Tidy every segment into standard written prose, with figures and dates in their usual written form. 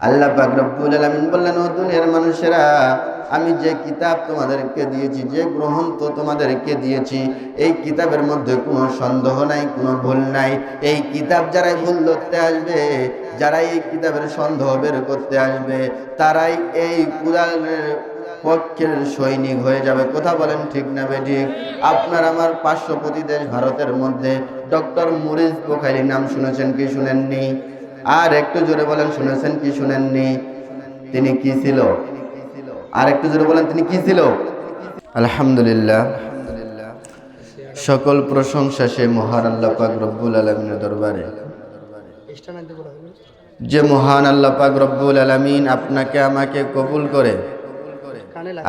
আল্লাহ পাক রব্বুল আলামিন বললেন, ও দুনিয়ার মানুষেরা, আমি যে কিতাব তোমাদেরকে দিয়েছি, যে গ্রন্থ তোমাদেরকে দিয়েছি, এই কিতাবের মধ্যে কোনো সন্দেহ নাই, কোনো ভুল নাই। এই কিতাব যারাই ভুল ধরতে আসবে, যারাই এই কিতাবের সন্দেহ বের করতে আসবে, তারাই এই কুরআনের পক্ষের সৈনিক হয়ে যাবে। কথা বলেন ঠিক না বেঠিক? আপনার আমার পার্শ্ববর্তী দেশ ভারতের মধ্যে ডক্টর মুরিস বুখারী নাম শুনেছেন কি শুনেননি? আর একটু জোরে বলেন, শুনেছেন কি শুনেননি? তিনি কি ছিল? আর একটু জোরে বলেন, তিনি কি ছিল? আলহামদুলিল্লাহ, সকল প্রশংসা সে মহান আল্লাহ পাক রব্বুল আলামিনের দরবারে, যে মহান আল্লাহ পাক রব্বুল আলামিন আপনাকে আমাকে কবুল করে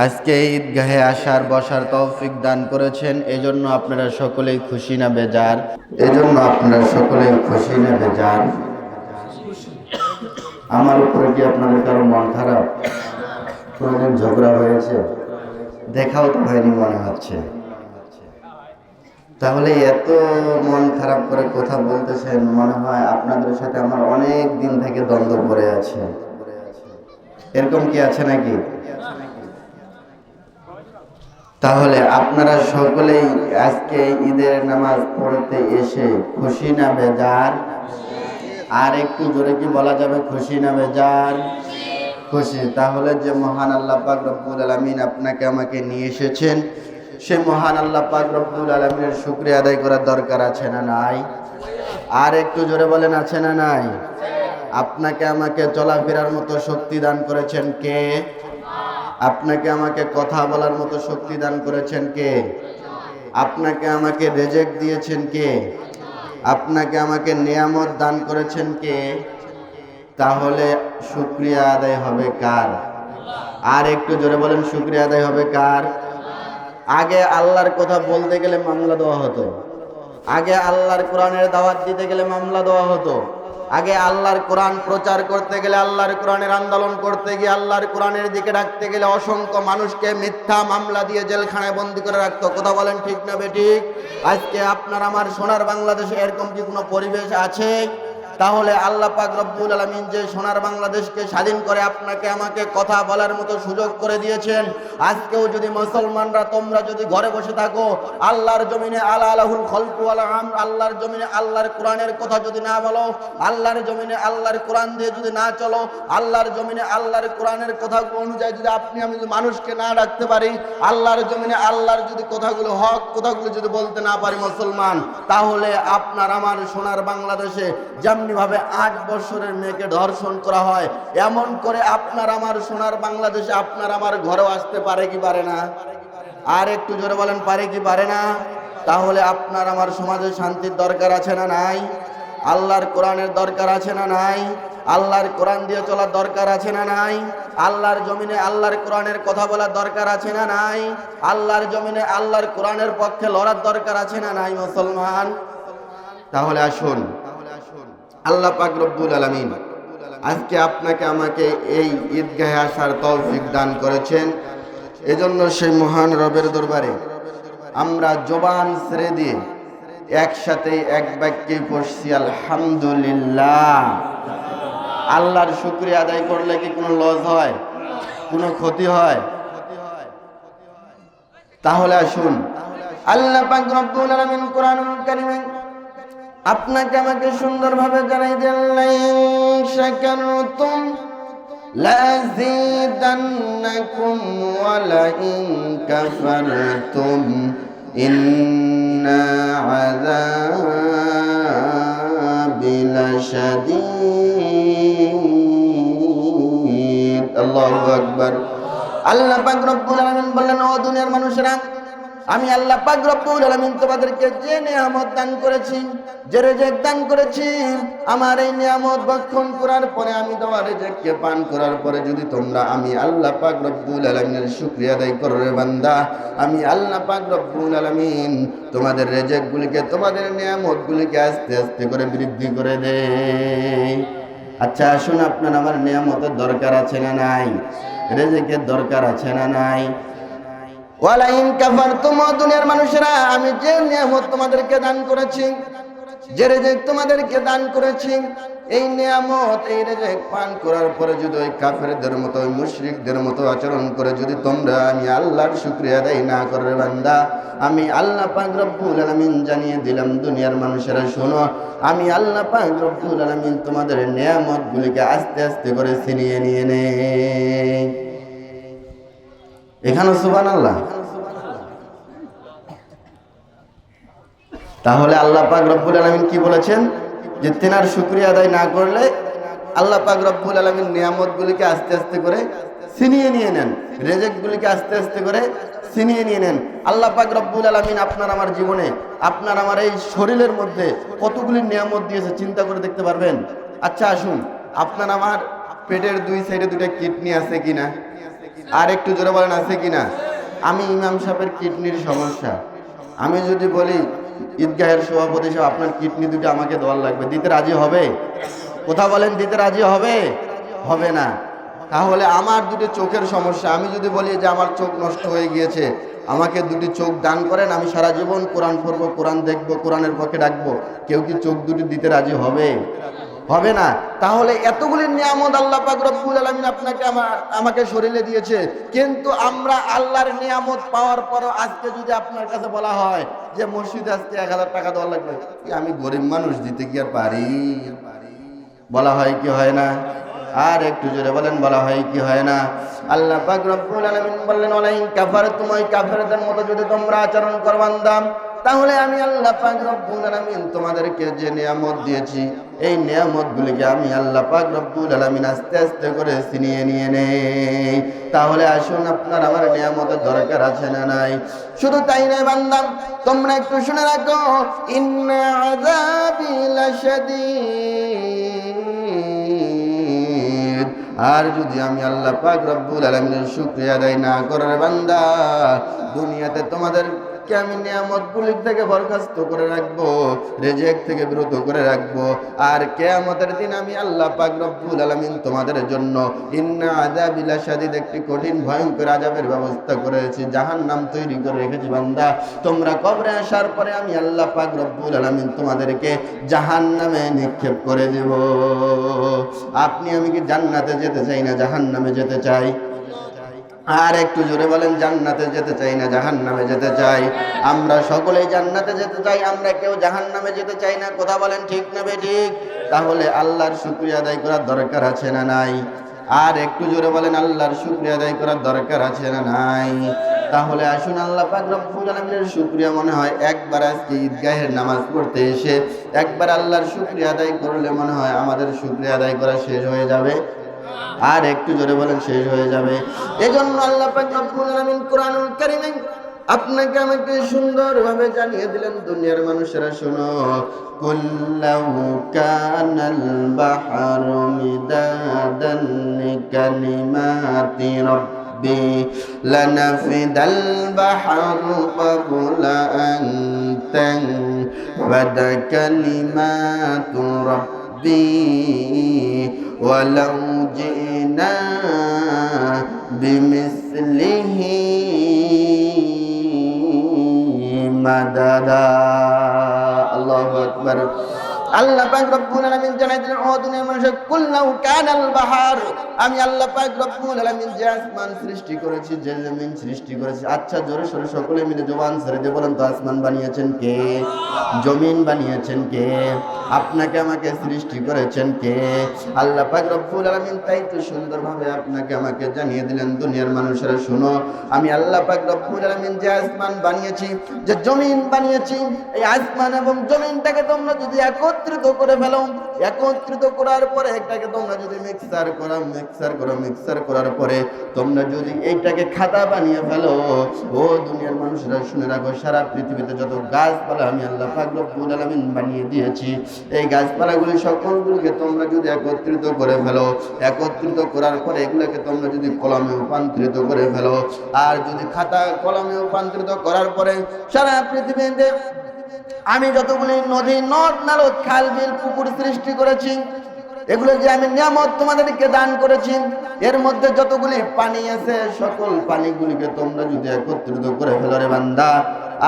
আজকে ঈদগাহে আসার বসার তৌফিক দান করেছেন। এজন্য আপনারা সকলেই খুশি না বেজার? এজন্য আপনারা সকলেই খুশি না বেজার? আমার উপরে কি আপনাদের কারো মন খারাপ? কোনদিন ঝগড়া হয়েছে? দেখাও তো হয়নি মনে হচ্ছে। তাহলে এত মন খারাপ করে কথা বলতেছেন, মনে হয় আপনাদের সাথে আমার অনেক দিন থেকে দ্বন্দ্ব পড়ে আছে। এরকম কি আছে নাকি? তাহলে আপনারা সকলেই আজকে ঈদের নামাজ পড়তে এসে খুশি না বেজার? আর একটু জোরে কি বলা যাবে, খুশি না বেজার? খুশি। তাহলে যে মহান আল্লাহ পাক রব্বুল আলামিন আপনাকে আমাকে নিয়ে এসেছেন, সে মহান আল্লাহ পাক রব্বুল আলামিনের শুকরিয়া আদায় করার দরকার আছে না নাই? আর একটু জোরে বলেন, আছে না নাই? আপনাকে আমাকে চলাফেরার মতো শক্তি দান করেছেন কে? আপনাকে আমাকে কথা বলার মতো শক্তি দান করেছেন কে? আপনাকে আমাকে রেজেক দিয়েছেন কে? আপনাকে আমাকে নিয়ামত দান করেছেন কে? তাহলে শুকরিয়া আদায় হবে কার? আর একটু জোরে বলেন, শুকরিয়া আদায় হবে কার? আগে আল্লাহর কথা বলতে গেলে মামলা দেওয়া হতো, আগে আল্লাহর কোরআনের দাওয়াত দিতে গেলে মামলা দেওয়া হতো, আগে আল্লাহর কোরআন প্রচার করতে গেলে, আল্লাহর কোরআনের আন্দোলন করতে গিয়ে, আল্লাহর কোরআনের দিকে ডাকতে গেলে অসংখ্য মানুষকে মিথ্যা মামলা দিয়ে জেলখানায় বন্দী করে রাখতো। কথা বলেন ঠিক না বেঠিক? আজকে আপনার আমার সোনার বাংলাদেশে এরকম কি কোনো পরিবেশ আছে? তাহলে আল্লাহ পাক রব্বুল আলামিন যে সোনার বাংলাদেশকে স্বাধীন করে আপনাকে আমাকে কথা বলার মতো সুযোগ করে দিয়েছেন, আজকেও যদি মুসলমানরা তোমরা যদি ঘরে বসে থাকো, আল্লাহর জমিনে আলাহুল খলকু ওয়াল আমর, আল্লাহর জমিনে আল্লাহর কোরআনের কথা যদি না বলো, আল্লাহর জমিনে আল্লাহর কোরআন দিয়ে যদি না চলো, আল্লাহর জমিনে আল্লাহর কোরআনের কথাগুলো অনুযায়ী যদি আপনি আমি যদি মানুষকে না ডাকতে পারি, আল্লাহর জমিনে আল্লাহর যদি কথাগুলো হক কথাগুলো যদি বলতে না পারি মুসলমান, তাহলে আপনার আমার সোনার বাংলাদেশে যেমন ভাবে 8 বছরের মেয়েকে ধর্ষণ করা হয়, এমন করে আপনার আমার সোনার বাংলাদেশে আপনার আমার ঘরেও আসতে পারে কি পারে না? আর একটু জোরে বলেন, পারে কি পারে না? তাহলে আপনার আমার সমাজে শান্তির দরকার আছে না নাই? আল্লাহর কোরআনের দরকার আছে না নাই? আল্লাহর কোরআন দিয়ে চলার দরকার আছে না নাই? আল্লাহর জমিনে আল্লাহর কোরআনের কথা বলার দরকার আছে না নাই? আল্লাহর জমিনে আল্লাহর কোরআনের পক্ষে লড়ার দরকার আছে না নাই মুসলমান? তাহলে আসুন, আল্লাহ পাক রব্বুল আলামিন আজকে আপনাকে আমাকে এই ঈদগাহে আসার তৌফিক দান করেছেন। এজন্য সেই মহান রবের দরবারে আমরা জবান ছেড়ে দিয়ে একসাথে এক বাক্যে পড়ছি আলহামদুলিল্লাহ। আল্লাহর শুকরিয়া আদায় করলে কি কোনো লস হয়, কোনো ক্ষতি হয়? তাহলে আসুন, আল্লাহ পাক রব্বুল আলামিন কোরআনুল কারীমে আপনাকে আমাকে সুন্দরভাবে জানাই দেন, লাইন শাকারতুম লাযীদান্নাকুম ওয়া লাইন কাফারতুম ইন্না আযাবি লাশাদীদ। আল্লাহু আকবার। আল্লাহ পাক রব্বুল আলামিন বললেন, ও দুনিয়ার মানুষেরা, আমি আল্লাহ পাক রব্বুল আলামিন তোমাদেরকে যে নিয়ামত দান করেছি, যে রিজিক দান করেছি, আমার এই নিয়ামত ভক্ষণ করার পরে, আমি তোমার রিজিককে পান করার পরে যদি তোমরা আমি আল্লাহ পাক রব্বুল আলামিনের শুকরিয়া আদায় করো রে বান্দা, আমি আল্লাহ পাক রব্বুল আলামিন তোমাদের রিজিকগুলিকে, তোমাদের নিয়ামতগুলিকে আস্তে আস্তে করে বৃদ্ধি করে দেই। আচ্ছা আসুন, আপনার আমার নিয়ামতের দরকার আছে না নাই? রিজিকের দরকার আছে না নাই? ওয়ালাইন কাফারতুম, দুনিয়ার মানুষেরা, আমি যে নিয়ামত তোমাদেরকে দান করেছি, যে রেজেক তোমাদেরকে দান করেছি, এই নিয়ামত, এই রেজেক পান করার পরে যদি ওই কাফেরদের মতো, ওই মুশরিকদের মতো আচরণ করে যদি তোমরা আমি আল্লাহর শুকরিয়া আদায় না করে বান্দা, আমি আল্লাহ পাক রব্বুল আলামিন জানিয়ে দিলাম দুনিয়ার মানুষেরা শোনো, আমি আল্লাহ পাক রব্বুল আলামিন তোমাদের নিয়ামতগুলিকে আস্তে আস্তে করে ছিনিয়ে নিয়ে নেই। এখানে সুবহানাল্লাহ। তাহলে আল্লাহ পাক রব্বুল আলামিন কি বলেছেন? যে তেনার শুকরিয়া আদায় না করলে আল্লাহ পাক রব্বুল আলামিন নিয়ামতগুলিকে আস্তে আস্তে করে ছিনিয়ে নিয়ে নেন, রিজিকগুলিকে আস্তে আস্তে করে ছিনিয়ে নিয়ে নেন। আল্লাহ পাক রব্বুল আলামিন আপনার আমার জীবনে, আপনার আমার এই শরীরের মধ্যে কতগুলি নিয়ামত দিয়েছে চিন্তা করে দেখতে পারবেন? আচ্ছা আসুন, আপনার আমার পেটের দুই সাইডে দুটো কিডনি আছে কিনা? আর একটু জোরে বলেন আছে কিনা? আমি ইমাম সাহেবের কিডনির সমস্যা, আমি যদি বলি ঈদগাহের সভাপতি সাহেব আপনার কিডনি দুটো আমাকে দেওয়ার লাগবে, দিতে রাজি হবে? কথা বলেন, দিতে রাজি হবে? হবে না। তাহলে আমার দুটো চোখের সমস্যা, আমি যদি বলি যে আমার চোখ নষ্ট হয়ে গিয়েছে, আমাকে দুটি চোখ দান করেন, আমি সারা জীবন কোরআন পড়বো, কোরআন দেখবো, কোরআনের পক্ষে ডাকবো, কেউ কি চোখ দুটি দিতে রাজি হবে? হবে না। তাহলে এতগুলি নিয়ামত আল্লাহ পাক রব্বুল আলামিন আপনাকে আমাকে শরীরে দিয়েছে, কিন্তু আমরা আল্লাহর নিয়ামত পাওয়ার পরও আজকে যদি আপনার কাছে বলা হয় যে মসজিদে আজকে 1000 টাকা দেওয়া লাগবে, আমি গরিব মানুষ, দিতে কি আর পারি? বলা হয় কি হয় না? আর একটু জোরে বলেন, বলা হয় কি হয় না? আল্লাহ পাক রব্বুল আলামিন বললেন, ওয়ালাইন কাফারতুম, ওই কাফেরদের মতো যদি তোমরা আচরণ করো বান্দা, তাহলে আমি আল্লাহ পাক রব্বুল আলামিন তোমাদেরকে যে নিয়ামত দিয়েছি, এই নিয়ামতগুলিকে আমি আল্লাহ পাক রব্বুল আলামিন আস্তে আস্তে করে ছিনিয়ে নিয়ে নেই। তাহলে আসুন, আপনার আমার নিয়ামতের দরকার আছে না নাই? শুধু তাই নয় বান্দা, তোমরা একটু শুনে রাখো, ইন্না আযাবি লাশাদীদ। আর যদি আমি আল্লাহ পাক রব্বুল আলামিনের শুকরিয়া আদায় না করার বান্দা, দুনিয়াতে তোমাদেরকে আমি নিয়ামতগুলি থেকে বরখাস্ত করে রাখবো, রিজিক থেকে বিরত করে রাখবো। আর কিয়ামতের দিন আমি আল্লাহ পাক রব্বুল আলামিন তোমাদের জন্য ইন্না আযাবি লাশাদীদ, একটি কঠিন ভয়ঙ্কর আযাবের ব্যবস্থা করেছি, জাহান্নাম তৈরি করে রেখেছি বান্দা। তোমরা কবরে আসার পরে আমি আল্লাহ পাক রব্বুল আলামিন তোমাদেরকে জাহান্নামে নিক্ষেপ করে দেব। আপনি আমি কি জান্নাতে যেতে চাই না জাহান্নামে যেতে চাই? আর একটু জোরে বলেন, জান্নাতে যেতে চাই না জাহান্নামে যেতে চাই? আমরা সকলেই জান্নাতে যেতে চাই, আমরা কেউ জাহান্নামে যেতে চাই না। কথা বলেন ঠিক না বেঠিক? তাহলে আল্লাহর শুকরিয়া আদায় করার দরকার আছে না নাই? আর একটু জোরে বলেন, আল্লাহর শুকরিয়া আদায় করার দরকার আছে না নাই? তাহলে আসুন, আল্লাহ পাক রব্বুল আলামিনের শুকরিয়া মনে হয় একবার আজকে ঈদগাহের নামাজ পড়তে এসে একবার আল্লাহর শুকরিয়া আদায় করলে মনে হয় আমাদের শুকরিয়া আদায় করা শেষ হয়ে যাবে। আর একটু জোরে বলেন, শেষ হয়ে যাবে। এজন্য আল্লাহ পাক রব্বুল আলামিন কোরআনুল কারীমে আপনাকে আমাকে সুন্দরভাবে জানিয়ে দিলেন, দুনিয়ার মানুষেরা শোনো, কুল্লাউ কানাল বাহরু মিদাদান লিকালিমাতি রাব্বি লানাফিদাল বাহরু ক্বাবলা আন তানফাদা কালিমাতু রাব্বি ওয়ালাউ জিনা বিমিসলিহি মাদাদা। আল্লাহু আকবার। আল্লাহ পাক রব্বুল আলামিন জানাই দিলেন, ও দুনিয়ার মানুষ, কুল্লাউ কানাল বাহার, আমি আল্লাহ পাক রব্বুল আলামিন যে আসমান সৃষ্টি করেছি, যে জমিন সৃষ্টি করেছি। আচ্ছা জোরে সোরে সকলে মিলে জবান ছেড়ে দিয়ে বলেন তো, আসমান বানিয়েছেন কে? জমিন বানিয়েছেন কে? আপনাকে আমাকে সৃষ্টি করেছেন কে? আল্লাহ পাক রব্বুল আলামিন। তাই তো সুন্দরভাবে আপনাকে আমাকে জানিয়ে দিলেন, দুনিয়ার মানুষেরা শোনো, আমি আল্লাহ পাক রব্বুল আলামিন যে আসমান বানিয়েছি, যে জমিন বানিয়েছি, এই আসমান এবং জমিনটাকে তোমরা যদি একত্রিত করে ফেলো, একত্রিত করার পরে এটাকে তোমরা যদি মিক্সার করার পরে তোমরা যদি এইটাকে খাতা বানিয়ে ফেলো, ও দুনিয়ার মানুষরা শুনে রাখো, সারা পৃথিবীতে যত গাছপালা আমি আল্লাহ পাক রব্বুল আলামিন বানিয়ে দিয়েছি, এই গাছপালাগুলি সকলগুলোকে তোমরা যদি একত্রিত করে ফেলো, একত্রিত করার পরে এগুলোকে তোমরা যদি কলমে রূপান্তরিত করে ফেলো, আর যদি খাতা কলমে রূপান্তরিত করার পরে সারা পৃথিবীতে আমি যতগুলি নদী, নদ, নালা, খাল, বিল, পুকুর সৃষ্টি করেছি, এগুলো যে আমি নিয়ামত তোমাদেরকে দান করেছি, এর মধ্যে যতগুলি পানি আছে সকল পানিগুলিকে তোমরা যদি একত্রিত করে ফেলো রে বান্দা,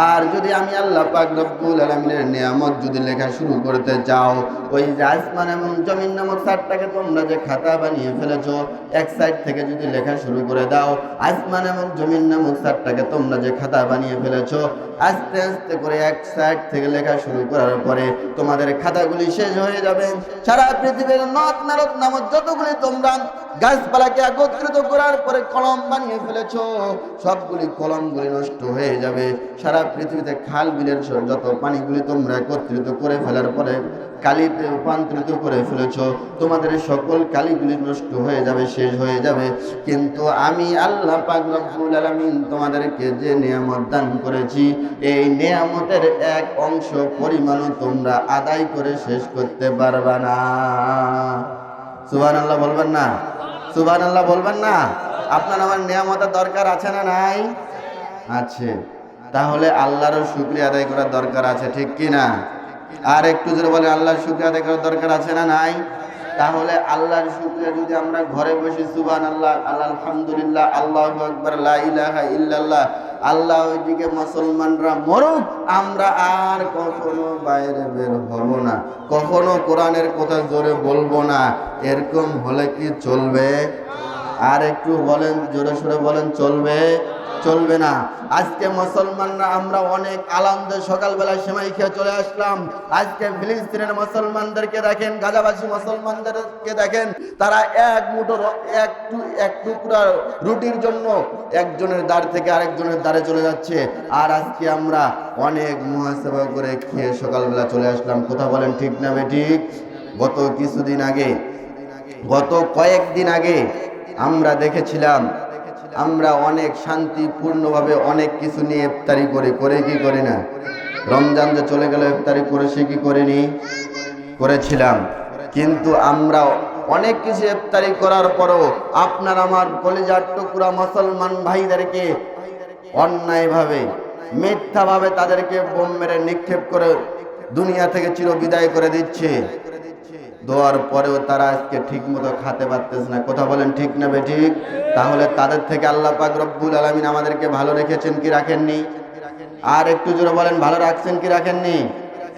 আর যদি আমি আল্লাহ পাক রব্বুল আলামিনের নিয়ামত যদি লেখা শুরু করতে চাও, ওই যে আসমান এবং জমিন নামক চারটাকে তোমরা যে খাতা বানিয়ে ফেলেছো, এক সাইড থেকে যদি লেখা শুরু করে দাও, আসমান এবং জমিন নামক চারটাকে তোমরা যে খাতা বানিয়ে ফেলেছো, আস্তে আস্তে করে এক সাইড থেকে লেখা শুরু করার পরে তোমাদের খাতাগুলি শেষ হয়ে যাবে। সারা পৃথিবীর নদ নারদ নামক যতগুলি তোমরা গাছপালাকে একত্রিত করার পরে কলম বানিয়ে ফেলেছো, সবগুলি কলমগুলি নষ্ট হয়ে যাবে। সারা পৃথিবীতে খাল বিলের যত পানিগুলি তোমরা একত্রিত করে ফেলার পরে কালিতে রূপান্তরিত করে ফেলেছো, তোমাদের সকল কালিগুলি নষ্ট হয়ে যাবে, শেষ হয়ে যাবে। কিন্তু আমি আল্লাহ পাক রব্বুল আলামিন তোমাদেরকে যে নিয়ামত দান করেছি, এই নিয়ামতের এক অংশ পরিমাণও তোমরা আদায় করে শেষ করতে পারবে না। সুবহানাল্লাহ বলবেন না? সুবহানাল্লাহ বলবেন না? আপনার আমার নিয়ামতের দরকার আছে না নাই? আছে। তাহলে আল্লাহরও শুকরিয়া আদায় করার দরকার আছে, ঠিক কি না? আর একটু জোরে বলে, আল্লাহর শুকরিয়া আদায় করার দরকার আছে না নাই? তাহলে আল্লাহর শুকরিয়া যদি আমরা ঘরে বসে সুবহানাল্লাহ, আলহামদুলিল্লাহ, আল্লাহু আকবার, লা ইলাহা ইল্লাল্লাহ, আল্লাহ, ওইদিকে মুসলমানরা মরুক, আমরা আর কখনো বাইরে বের হব না, কখনো কোরআনের কথা জোরে বলবো না, এরকম হলে কি চলবে? আর একটু বলেন, জোরে সোরে বলেন, চলবে? চলবে না। আজকে মুসলমানরা আমরা অনেক আনন্দে সকালবেলা সেমাই খেয়ে চলে আসলাম। আজকে ফিলিস্তিনের মুসলমানদেরকে দেখেন, গাজাবাসী মুসলমানদেরকে দেখেন, তারা এক মুঠো এক টুকরা রুটির জন্য একজনের দ্বার থেকে আরেকজনের দ্বারে চলে যাচ্ছে। আর আজকে আমরা অনেক মুহাসাবা করে খেয়ে সকালবেলা চলে আসলাম। কথা বলেন, ঠিক না বেঠিক? গত কয়েকদিন আগে আমরা দেখেছিলাম, আমরা অনেক শান্তিপূর্ণভাবে অনেক কিছু নিয়ে ইফতারি করে কি করি না? রমজান যে চলে গেল, ইফতারি করেছি কি করিনি? করেছিলাম। কিন্তু আমরা অনেক কিছু ইফতারি করার পরও আপনার আমার কলিজার টুকরা মুসলমান ভাইদেরকে অন্যায়ভাবে, মিথ্যাভাবে তাদেরকে বোম মেরে নিক্ষেপ করে দুনিয়া থেকে চির বিদায় করে দিচ্ছে। দেওয়ার পরেও তারা আজকে ঠিক মতো খেতে পারতেছে না। কথা বলেন, ঠিক না বেঠিক? তাহলে তাদের থেকে আল্লাহ পাক রব্বুল আলামিন আমাদেরকে ভালো রেখেছেন কি রাখেননি? আর একটু জোরে বলেন, ভালো রাখছেন কি রাখেননি?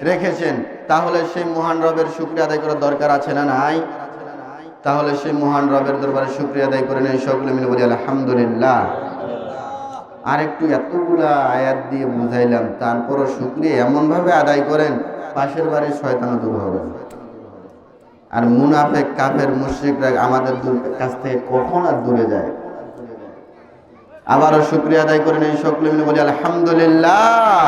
রেখেছেন। তাহলে সেই মহান রবের শুকরিয়া আদায় করার দরকার আছে না নাই? তাহলে সেই মহান রবের দরবারে শুকরিয়া আদায় করে নেই, সকলে মিলে বলি আলহামদুলিল্লাহ। আর একটু এতগুলা আয়াত দিয়ে বুঝাইলাম, তারপরও শুকরিয়া এমন ভাবে আদায় করেন পাশের বাড়ির শয়তানও দূর হবে। আর মুনাফিক কাফের মুশরিকরা আমাদের কাছ থেকে কখন আর দূরে যায়? আবারও শুকরিয়া আদায় করে নেই, সকলে মিলে বলি আলহামদুলিল্লাহ।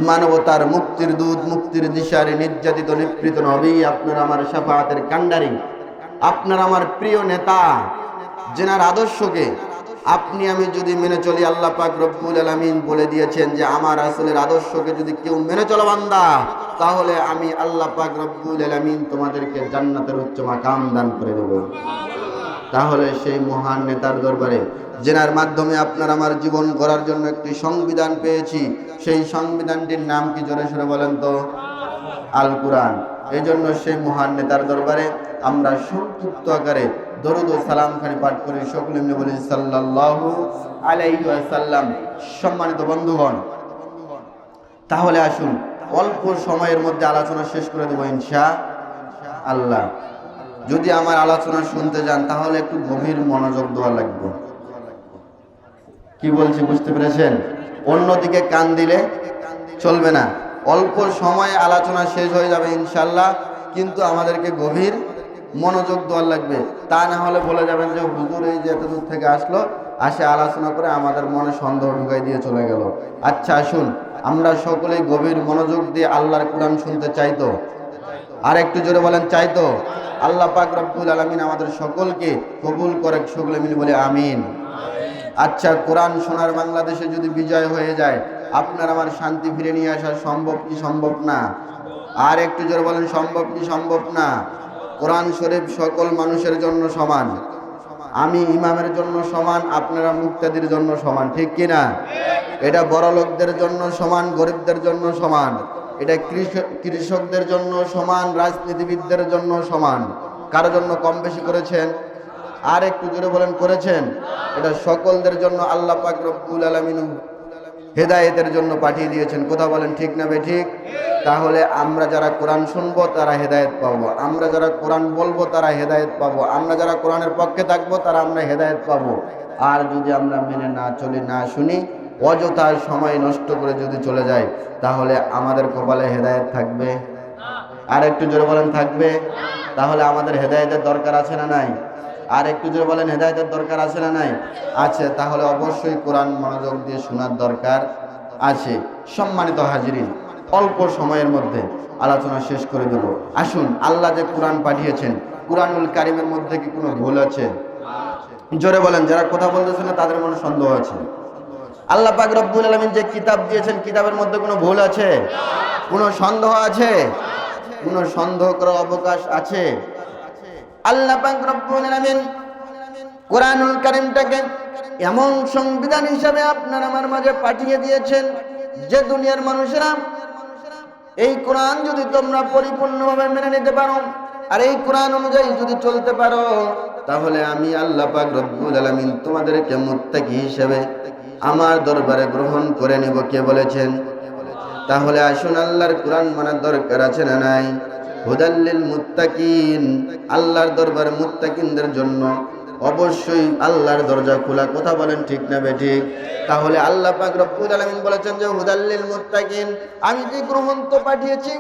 মানবতার মুক্তির দূত, মুক্তির দিশারি, নির্যাতিত নিপীড়িত নবী, আপনার আমার শাফাআতের কান্ডারি, আপনার আমার প্রিয় নেতা, যেনার আদর্শকে আপনি আমি যদি মেনে চলি, আল্লাহ পাক রব্বুল আলামিন বলে দিয়েছেন যে আমার রাসূলের আদর্শকে যদি কেউ মেনে চলো বান্দা, তাহলে আমি আল্লাহ পাক রব্বুল আলামিন তোমাদেরকে জান্নাতের উচ্চ মাকাম দান করে দেব। তাহলে সেই মহান নেতার দরবারে, যেনার মাধ্যমে আপনার আমার জীবন গড়ার জন্য একটি সংবিধান পেয়েছি, সেই সংবিধানটির নাম কি? জোরে সোরে বলেন তো। আল কোরআন। এই জন্য সেই মহান নেতার দরবারে আমরা সংক্ষিপ্ত আকারে দরুদ ও সালাম খানি পাঠ করি, সকলে মিলে বলি সাল্লাল্লাহু আলাইহি ওয়াসাল্লাম। সম্মানিত বন্ধুগণ, তাহলে আসুন অল্প সময়ের মধ্যে আলোচনা শেষ করে দেব ইনশাআল্লাহ। যদি আমার আলোচনা শুনতে যান তাহলে একটু গভীর মনোযোগ দেওয়া লাগবে। কি বলছি বুঝতে পেরেছেন? অন্যদিকে কান দিলে চলবে না। অল্প সময়ে আলোচনা শেষ হয়ে যাবে ইনশাআল্লাহ, কিন্তু আমাদেরকে গভীর মনোযোগ দেওয়া লাগবে। তা না হলে বলে যাবেন যে হুজুর এই যে এত দূর থেকে আসলো, আসে আলোচনা করে আমাদের মনে সন্দেহ ঢুকাই দিয়ে চলে গেল। আচ্ছা আসুন আমরা সকলেই গভীর মনোযোগ দিয়ে আল্লাহর কোরআন শুনতে চাইতো। আর একটু জোরে বলেন, চাইতো। আল্লাহ পাক রব্বুল আলামিন আমাদের সকলকে কবুল করে, সকলে মিলে বলে আমিন। আচ্ছা, কোরআন শোনার বাংলাদেশে যদি বিজয় হয়ে যায়, আপনার আমার শান্তি ফিরে নিয়ে আসা সম্ভব কি সম্ভব না? আর একটু জোরে বলেন, সম্ভব কি সম্ভব না? কোরআন শরীফ সকল মানুষের জন্য সমান। আমি ইমামের জন্য সমান, আপনারা মুক্তাদির জন্য সমান, ঠিক কি না? এটা বড় লোকদের জন্য সমান, গরিবদের জন্য সমান। এটা কৃষকদের জন্য সমান, রাজনীতিবিদদের জন্য সমান। কারো জন্য কম বেশি করেছেন? আর একটু জোরে বলেন, করেছেন? এটা সকলদের জন্য আল্লাহ পাক রব্বুল আলামিন হেদায়েতের জন্য পাঠিয়ে দিয়েছেন। কথা বলেন ঠিক না বেঠিক? তাহলে আমরা যারা কোরআন শুনবো তারা হেদায়েত পাবো, আমরা যারা কোরআন বলবো তারা হেদায়েত পাবো, আমরা যারা কোরআনের পক্ষে থাকবো তারা আমরা হেদায়েত পাবো। আর যদি আমরা মেনে না চলি, না শুনি, অযথা সময় নষ্ট করে যদি চলে যাই, তাহলে আমাদের কপালে হেদায়েত থাকবে? আর একটু জোরে বলেন, থাকবে? তাহলে আমাদের হেদায়েতের দরকার আছে না নাই? আর একটু জোরে বলেন, হেদায়েতের দরকার আছে না নাই? আছে। তাহলে অবশ্যই কোরআন মনোযোগ দিয়ে শোনার দরকার আছে। সম্মানিত হাজিরিন, অল্প সময়ের মধ্যে আলোচনা শেষ করে দেব। আসুন, আল্লাহ যে কোরআন পাঠিয়েছেন, কোরআনুল কারিমের মধ্যে কি কোনো ভুল আছে? জোরে বলেন, যারা কথা বলতেছেন না তাদের মনে সন্দেহ আছে। আল্লাহ পাক রব্বুল আলামিন যে কিতাব দিয়েছেন, কিতাবের মধ্যে কোনো ভুল আছে? কোনো সন্দেহ আছে? কোনো সন্দেহ করার অবকাশ আছে? আল্লাহ পাক রব্বুল আলামিন কোরআনুল কারীমটাকে এমন সংবিধান হিসাবে আপনার আমার মাঝে পাঠিয়ে দিয়েছেন যে দুনিয়ার মানুষেরা এই কোরআন যদি তোমরা পরিপূর্ণভাবে মেনে নিতে পারো আর এই কোরআন অনুযায়ী যদি চলতে পারো, তাহলে আমি আল্লাহ পাক রব্বুল আলামিন তোমাদেরকে মুত্তাকি হিসেবে আমার দরবারে গ্রহণ করে নেব। কে বলেছেন? তাহলে আসুন, আল্লাহর কোরআন মানার দরকার আছে না নাই? হুদাল্লিল মুত্তাকিন, আল্লাহর দরবারে মুত্তাকিনদের জন্য অবশ্যই আল্লাহর দরজা খোলা। কথা বলেন ঠিক না বেঠিক? তাহলে আল্লাহ পাক রব্বুল আলামিন বলেছেন যে হুদাল্লিল মুত্তাকিন, আমি যে গ্রন্থ পাঠিয়েছি,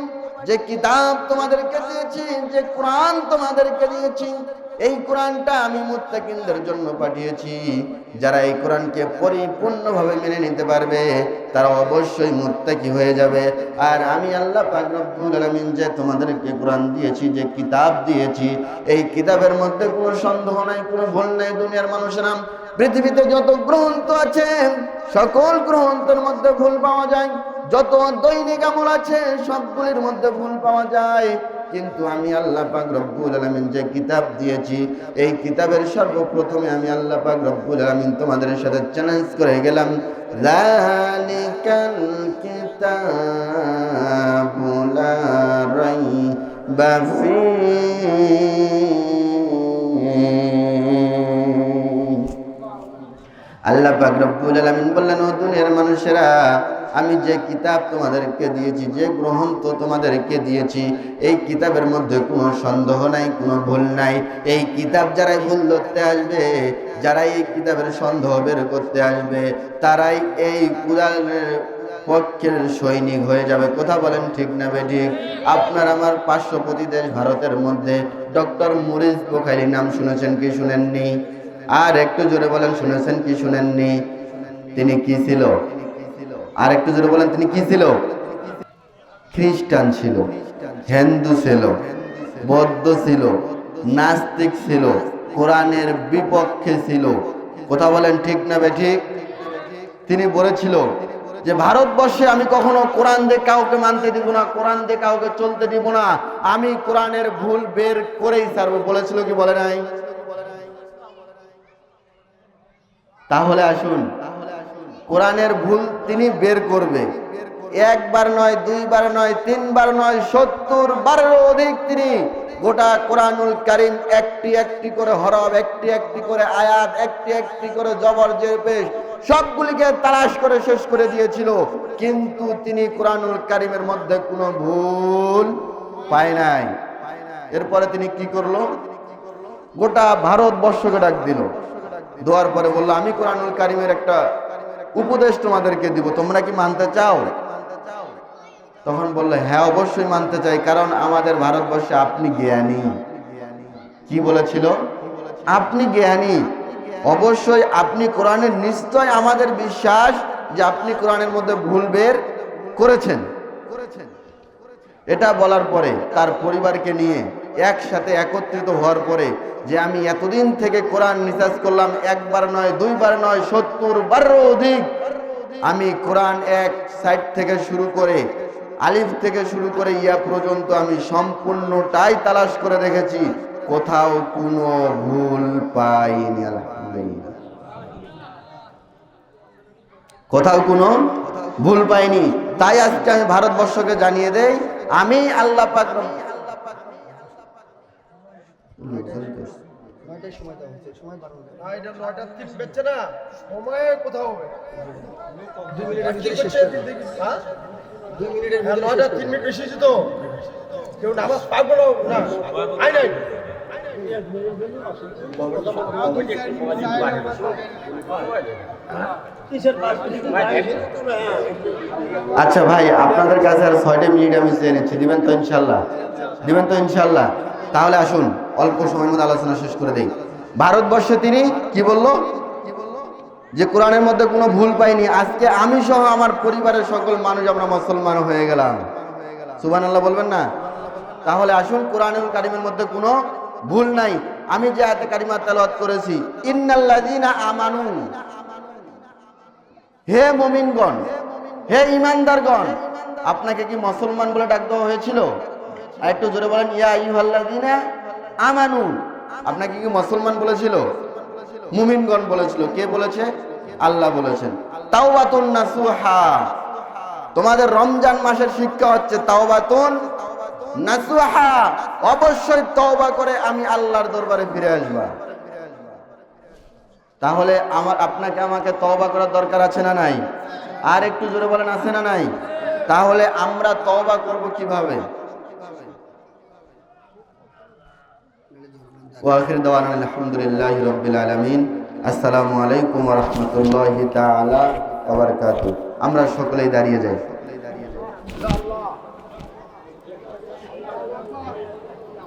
যে কিতাব তোমাদেরকে দিয়েছি, যে কোরআন তোমাদেরকে দিয়েছি, এই কোরআনটা আমি মুত্তাকিনদের জন্য পাঠিয়েছি। যারা এই কোরআনকে পরিপূর্ণভাবে মেনে নিতে পারবে তারা অবশ্যই মুত্তাকি হয়ে যাবে। আর আমি আল্লাহ পাক রব্বুল আলামিন যে তোমাদেরকে কোরআন দিয়েছি, যে কিতাব দিয়েছি, এই কিতাবের মধ্যে কোনো সন্দেহ নাই, কোনো ভুল নাই। দুনিয়ার মানুষেরা পৃথিবীতে যত গ্রন্থ আছে সকল গ্রন্থের মধ্যে ভুল পাওয়া যায়, যত দৈনিক আমল আছে সবগুলির মধ্যে ভুল পাওয়া যায়। কিন্তু আমি আল্লাহ পাক রব্বুল আলামিন যে কিতাব দিয়েছি, এই কিতাবের সর্বপ্রথমে আমি আল্লাহ পাক রব্বুল আলামিন তোমাদের সাথে চ্যালেঞ্জ করে গেলাম, যালিকাল কিতাবু লা রাইবা ফীহি। আল্লাহ পাক রব্বুল আলামিন বললেন, ও দুনিয়ার মানুষেরা, আমি যে কিতাব তোমাদেরকে দিয়েছি, যে গ্রন্থ তোমাদেরকে দিয়েছি, এই কিতাবের মধ্যে কোনো সন্দেহ নাই, কোনো ভুল নাই। এই কিতাব যারাই ভুল ধরতে আসবে, যারাই এই কিতাবের সন্দেহ বের করতে আসবে, তারাই এই কোরআনের পক্ষের সৈনিক হয়ে যাবে। কথা বলেন ঠিক না বেঠিক? আপনার আমার পার্শ্ববর্তী দেশ ভারতের মধ্যে ডক্টর মরিস বুখারী নাম শুনেছেন কি শুনেননি? আর একটু জোরে বলেন, শুনেছেন কি শুনেননি? তিনি কি ছিল? আর একটু জোরে বলেন, তিনি কি ছিল? খ্রিস্টান ছিল, হিন্দু ছিল, বৌদ্ধ ছিল, নাস্তিক ছিল, কোরআনের বিপক্ষে ছিল। কথা বলেন ঠিক না বেঠিক? তিনি বলেছিল যে ভারতবর্ষে আমি কখনো কোরআন দিয়ে কাউকে মানতে দিব না, কোরআন দিয়ে কাউকে চলতে দিব না, আমি কোরআনের ভুল বের করেই ছাড়বো। বলেছিল কি বলে নাই? তাহলে আসুন, কোরআনের ভুল তিনি বের করবে। একবার নয়, দুইবার নয়, তিনবার নয়, 70 বারেরও অধিক তিনি গোটা কোরআনুল কারীম একটি একটি করে হরফ, একটি একটি করে আয়াত, একটি একটি করে জবর জের পেশ সবগুলিকে তালাশ করে শেষ করে দিয়েছিল। কিন্তু তিনি কোরআনুল কারীমের মধ্যে কোনো ভুল পায় নাই। এরপরে তিনি কি করলো? গোটা ভারতবর্ষকে ডাক দিল। দেওয়ার পরে বললো, আমি কোরআনুল কারীমের একটা উপদেশ তোমাদেরকে দিব, তোমরা কি মানতে চাও? তখন বললো, হ্যাঁ অবশ্যই মানতে চাই, কারণ আমাদের ভারতবর্ষে আপনি জ্ঞানী। কি বলেছিল? আপনি জ্ঞানী, অবশ্যই আপনি কোরআনের, নিশ্চয় আমাদের বিশ্বাস যে আপনি কোরআনের মধ্যে ভুল বের করেছেন। এটা বলার পরে তার পরিবারকে নিয়ে একসাথে একত্রিত হওয়ার পরে, যে আমি এতদিন থেকে কোরআন রিসার্চ করলাম, একবার নয়, দুইবার নয়, 70 বারেরও অধিক আমি কোরআন এক সাইড থেকে শুরু করে, আলিফ থেকে শুরু করে ইয়া পর্যন্ত আমি সম্পূর্ণটাই তালাশ করে দেখেছি, কোথাও কোনো ভুল পাইনি। আলহামদুলিল্লাহ, কোথাও কোনো ভুল পাইনি। তাই আজকে আমি ভারতবর্ষকে জানিয়ে দেই, আমি আল্লাহ পাক নয়টায় সময় দেওয়া হচ্ছে, সময় 12 মিনিট। না, এটা 9টা 3 বেচছে না, সময় কোথাও হবে 2 মিনিটের ভিতরে শেষ করে দেব। হ্যাঁ 2 মিনিটের ভিতরে 9টা 3 মিনিট বেশি হয়েছে তো, কেউ নামাজ পাবো না আই নাই। আচ্ছা ভাই, আপনাদের কাছে আর 6টা মিনিট আমি চেয়ে নিচ্ছি, দিবেন তো ইনশাল্লাহ? দিবেন তো ইনশাল্লাহ? তাহলে আসুন অল্প সময়ের মধ্যে আলোচনা শেষ করে দেই। ভারতবর্ষে তিনি কি বলল? যে কোরআনের মধ্যে কোনো ভুল পাইনি। আজকে আমি সহ আমার পরিবারের সকল মানুষ আমরা মুসলমান হয়ে গেলাম। সুবহানাল্লাহ বলবেন না? তাহলে আসুন, কোরআনুল কারীমের মধ্যে কোনো ভুল নাই। আমি যে আয়াতে কারিমা তেলাওয়াত করেছি, ইন্নাল্লাযীনা আমানু, হে মুমিনগণ, হে ঈমানদারগণ, আপনাকে কি মুসলমান বলে ডাক দেওয়া হয়েছিল? আর একটু জোরে বলেন, ইয়া আইয়ুহাল্লাযীনা আমানু। আপনাকে কি মুসলমান বলেছিল? মুমিনগণ বলেছিল। কে বলেছে? আল্লাহ বলেছেন। তাওবাতুন নাসুহা, তোমাদের রমজান মাসের শিক্ষা হচ্ছে তাওবাতুন নাসুহা, অবশ্যই তওবা করে আমি আল্লাহর দরবারে ফিরে আসবা। তাহলে আপনাকে আমাকে তওবা করার দরকার আছে না নাই? আর একটু জোরে বলেন, আছে না নাই? তাহলে আমরা তওবা করব কিভাবে? ওয়া আখির দাওয়ানা আলহামদুলিল্লাহি রাব্বিল আলামিন। আসসালামু আলাইকুম ওয়া রাহমাতুল্লাহি তাআলা ওয়া বারাকাতুহু। আমরা সকলেই দাঁড়িয়ে যাই।